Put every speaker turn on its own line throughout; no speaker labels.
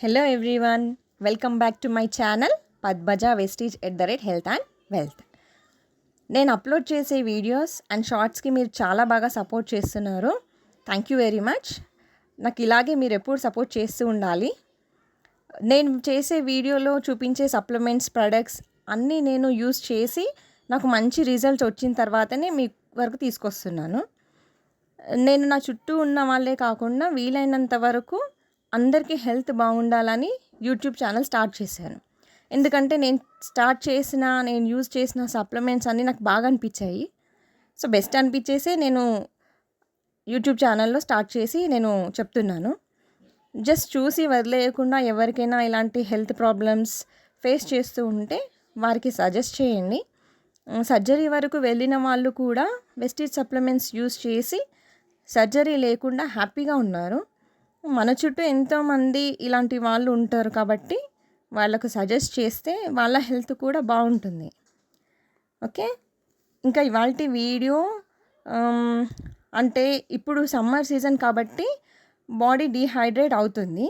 Hello everyone, welcome back to my channel Padmaja Vestige @health and wealth. నేను upload చేసే videos and షార్ట్స్కి మీరు చాలా బాగా సపోర్ట్ చేస్తున్నారు. Thank you very much. నాకు ఇలాగే మీరు ఎప్పుడు సపోర్ట్ చేస్తూ ఉండాలి. నేను చేసే వీడియోలో చూపించే సప్లిమెంట్స్ ప్రొడక్ట్స్ అన్నీ నేను యూస్ చేసి నాకు మంచి రిజల్ట్స్ వచ్చిన తర్వాతనే మీ వరకు తీసుకొస్తున్నాను. నేను నా చుట్టూ ఉన్న వాళ్ళే కాకుండా వీలైనంత వరకు అందరికీ హెల్త్ బాగుండాలని యూట్యూబ్ ఛానల్ స్టార్ట్ చేశాను. ఎందుకంటే నేను యూజ్ చేసిన సప్లిమెంట్స్ అన్నీ నాకు బాగా అనిపించాయి. సో బెస్ట్ అనిపించేసే నేను యూట్యూబ్ ఛానల్లో స్టార్ట్ చేసి నేను చెప్తున్నాను. జస్ట్ చూసి వదిలేయకుండా ఎవరికైనా ఇలాంటి హెల్త్ ప్రాబ్లమ్స్ ఫేస్ చేస్తూ ఉంటే వారికి సజెస్ట్ చేయండి. సర్జరీ వరకు వెళ్ళిన వాళ్ళు కూడా వెస్టీజ్ సప్లిమెంట్స్ యూజ్ చేసి సర్జరీ లేకుండా హ్యాపీగా ఉన్నారు. మన చుట్టూ ఎంతోమంది ఇలాంటి వాళ్ళు ఉంటారు కాబట్టి వాళ్ళకు సజెస్ట్ చేస్తే వాళ్ళ హెల్త్ కూడా బాగుంటుంది. ఓకే, ఇంకా ఇవాల్టి వీడియో అంటే ఇప్పుడు సమ్మర్ సీజన్ కాబట్టి బాడీ డీహైడ్రేట్ అవుతుంది.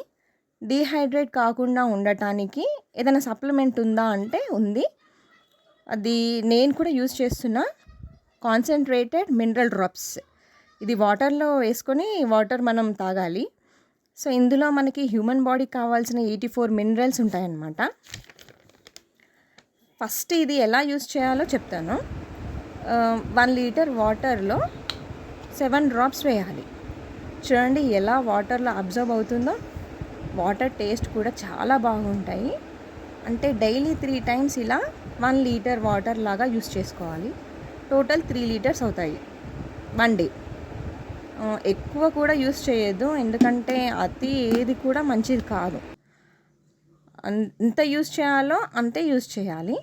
డీహైడ్రేట్ కాకుండా ఉండటానికి ఏదైనా సప్లిమెంట్ ఉందా అంటే ఉంది. అది నేను కూడా యూజ్ చేస్తున్నా, కాన్సన్ట్రేటెడ్ మినరల్ డ్రాప్స్. ఇది వాటర్లో వేసుకొని మనం తాగాలి. సో ఇందులో మనకి హ్యూమన్ బాడీకి కావాల్సిన 84 మినరల్స్ ఉంటాయన్నమాట. ఫస్ట్ ఇది ఎలా యూజ్ చేయాలో చెప్తాను. 1 లీటర్ వాటర్లో 7 డ్రాప్స్ వేయాలి. చూడండి ఎలా వాటర్లో అబ్జర్వ్ అవుతుందో. వాటర్ టేస్ట్ కూడా చాలా బాగుంటాయి. అంటే డైలీ 3 టైమ్స్ ఇలా 1 లీటర్ వాటర్ లాగా యూజ్ చేసుకోవాలి. టోటల్ 3 లీటర్స్ అవుతాయి 1 డే. ఎక్కువ కూడా యూస్ చేయొద్దు, ఎందుకంటే అతి ఏది కూడా మంచిది కాదు. ఎంత యూస్ చేయాలో అంతే యూస్ చేయాలి.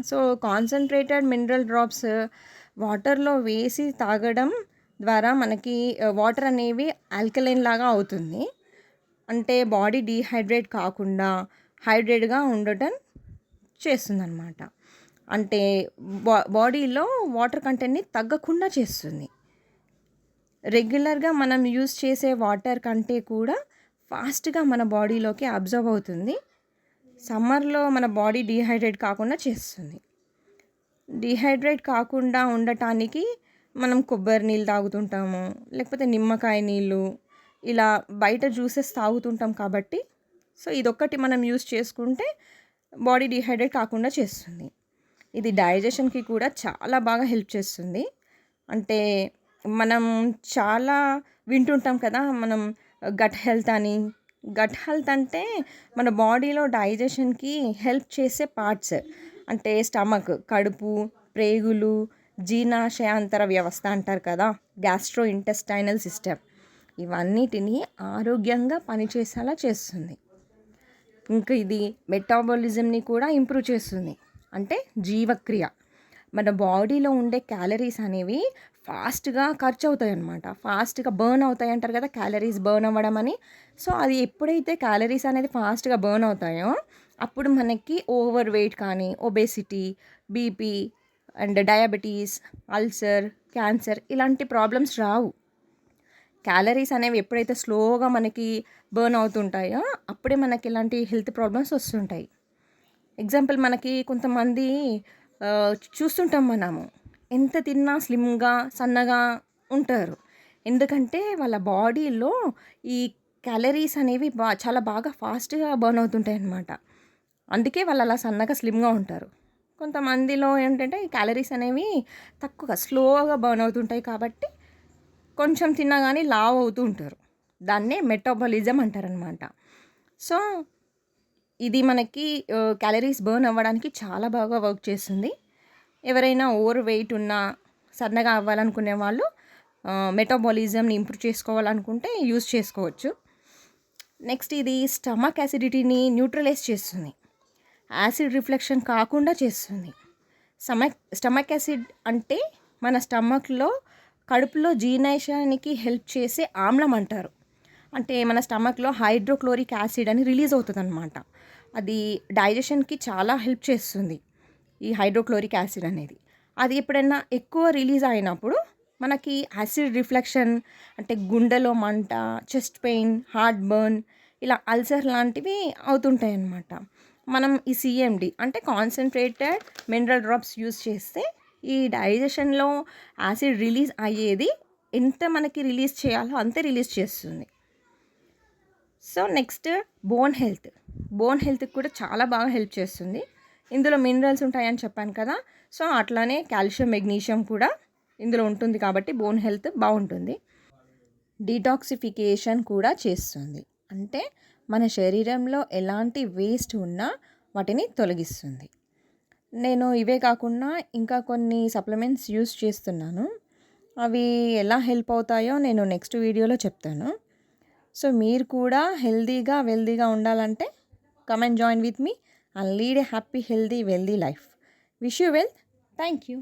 సో కాన్సన్ట్రేటెడ్ మినరల్ డ్రాప్స్ వాటర్లో వేసి తాగడం ద్వారా మనకి వాటర్ అనేవి ఆల్కలైన్ లాగా అవుతుంది. అంటే బాడీ డీహైడ్రేట్ కాకుండా హైడ్రేట్గా ఉండటం చేస్తుందన్నమాట. అంటే బాడీలో వాటర్ కంటెంట్ని తగ్గకుండా చేస్తుంది. రెగ్యులర్గా మనం యూజ్ చేసే వాటర్ కంటే కూడా ఫాస్ట్గా మన బాడీలోకి అబ్జర్వ్ అవుతుంది. సమ్మర్లో మన బాడీ డీహైడ్రేట్ కాకుండా చేస్తుంది. డీహైడ్రేట్ కాకుండా ఉండటానికి మనం కొబ్బరి నీళ్ళు తాగుతుంటాము, లేకపోతే నిమ్మకాయ నీళ్ళు, ఇలా బయట జ్యూసెస్ తాగుతుంటాం కాబట్టి సో ఇదొక్కటి మనం యూజ్ చేసుకుంటే బాడీ డీహైడ్రేట్ కాకుండా చేస్తుంది. ఇది డైజెషన్కి కూడా చాలా బాగా హెల్ప్ చేస్తుంది. అంటే మనం చాలా వింటుంటాం కదా, మనం గట్ హెల్త్ అని. గట్ హెల్త్ అంటే మన బాడీలో డైజెషన్కి హెల్ప్ చేసే పార్ట్స్. అంటే స్టమక్, కడుపు, ప్రేగులు, జీర్ణాశయాంతర వ్యవస్థ అంటారు కదా, గ్యాస్ట్రో ఇంటెస్టైనల్ సిస్టమ్, ఇవన్నిటిని ఆరోగ్యంగా పనిచేసేలా చేస్తుంది. ఇంకా ఇది మెటాబాలిజంని కూడా ఇంప్రూవ్ చేస్తుంది. అంటే జీవక్రియ. మన బాడీలో ఉండే క్యాలరీస్ అనేవి ఫాస్ట్గా ఖర్చు అవుతాయి అన్నమాట. ఫాస్ట్గా బర్న్ అవుతాయి అంటారు కదా, క్యాలరీస్ బర్న్ అవ్వడం అని. సో అది ఎప్పుడైతే క్యాలరీస్ అనేది ఫాస్ట్గా బర్న్ అవుతాయో అప్పుడు మనకి ఓవర్ వెయిట్ కానీ, obesity, BP and diabetes, ulcer, cancer ఇలాంటి ప్రాబ్లమ్స్ రావు. క్యాలరీస్ అనేవి ఎప్పుడైతే స్లోగా మనకి బర్న్ అవుతుంటాయో అప్పుడే మనకి ఇలాంటి హెల్త్ ప్రాబ్లమ్స్ వస్తుంటాయి. ఎగ్జాంపుల్, మనకి కొంతమంది చూస్తుంటాం మనము, ఎంత తిన్నా స్లిమ్గా సన్నగా ఉంటారు. ఎందుకంటే వాళ్ళ బాడీలో ఈ క్యాలరీస్ అనేవి చాలా బాగా ఫాస్ట్గా బర్న్ అవుతుంటాయి అన్నమాట. అందుకే వాళ్ళు అలా సన్నగా స్లిమ్గా ఉంటారు. కొంతమందిలో ఏంటంటే ఈ క్యాలరీస్ అనేవి తక్కువగా స్లోగా బర్న్ అవుతుంటాయి కాబట్టి కొంచెం తిన్నా కానీ లావ్ అవుతూ ఉంటారు. దాన్నే మెటాబాలిజం అంటారనమాట. సో ఇది మనకి క్యాలరీస్ బర్న్ అవ్వడానికి చాలా బాగా వర్క్ చేస్తుంది. ఎవరైనా ఓవర్ వెయిట్ ఉన్నా, సన్నగా అవ్వాలనుకునే వాళ్ళు మెటాబాలిజంని ఇంప్రూవ్ చేసుకోవాలనుకుంటే యూజ్ చేసుకోవచ్చు. నెక్స్ట్, ఇది స్టమక్ యాసిడిటీని న్యూట్రలైజ్ చేస్తుంది. యాసిడ్ రిఫ్లెక్షన్ కాకుండా చేస్తుంది. స్టమక్ యాసిడ్ అంటే మన స్టమక్లో, కడుపులో జీర్ణాశయానికి హెల్ప్ చేసే ఆమ్లం అంటారు. అంటే మన స్టమక్లో హైడ్రోక్లోరిక్ యాసిడ్ అని రిలీజ్ అవుతుంది అనమాట. అది డైజెషన్కి చాలా హెల్ప్ చేస్తుంది, ఈ హైడ్రోక్లోరిక్ యాసిడ్ అనేది. అది ఎప్పుడైనా ఎక్కువ రిలీజ్ అయినప్పుడు మనకి యాసిడ్ రిఫ్లెక్షన్ అంటే గుండెలో మంట, చెస్ట్ పెయిన్, హార్ట్ బర్న్ ఇలా అల్సర్ లాంటివి అవుతుంటాయి అన్నమాట. మనం ఈ సిఎండి అంటే కాన్సన్ట్రేటెడ్ మినరల్ డ్రాప్స్ యూస్ చేస్తే ఈ డైజెషన్లో యాసిడ్ రిలీజ్ అయ్యేది ఎంత మనకి రిలీజ్ చేయాలో అంతే రిలీజ్ చేస్తుంది. సో నెక్స్ట్ బోన్ హెల్త్కి కూడా చాలా బాగా హెల్ప్ చేస్తుంది. ఇందులో మినరల్స్ ఉంటాయని చెప్పాను కదా, సో అట్లానే కాల్షియం మెగ్నీషియం కూడా ఇందులో ఉంటుంది కాబట్టి బోన్ హెల్త్ బాగుంటుంది. డీటాక్సిఫికేషన్ కూడా చేస్తుంది, అంటే మన శరీరంలో ఎలాంటి వేస్ట్ ఉన్నా వాటిని తొలగిస్తుంది. నేను ఇవే కాకుండా ఇంకా కొన్ని సప్లిమెంట్స్ యూస్ చేస్తున్నాను. అవి ఎలా హెల్ప్ అవుతాయో నేను నెక్స్ట్ వీడియోలో చెప్తాను. సో మీరు కూడా వెల్దీగా ఉండాలంటే come and join with me and lead a happy, healthy, wealthy life. Wish you wealth. Thank you.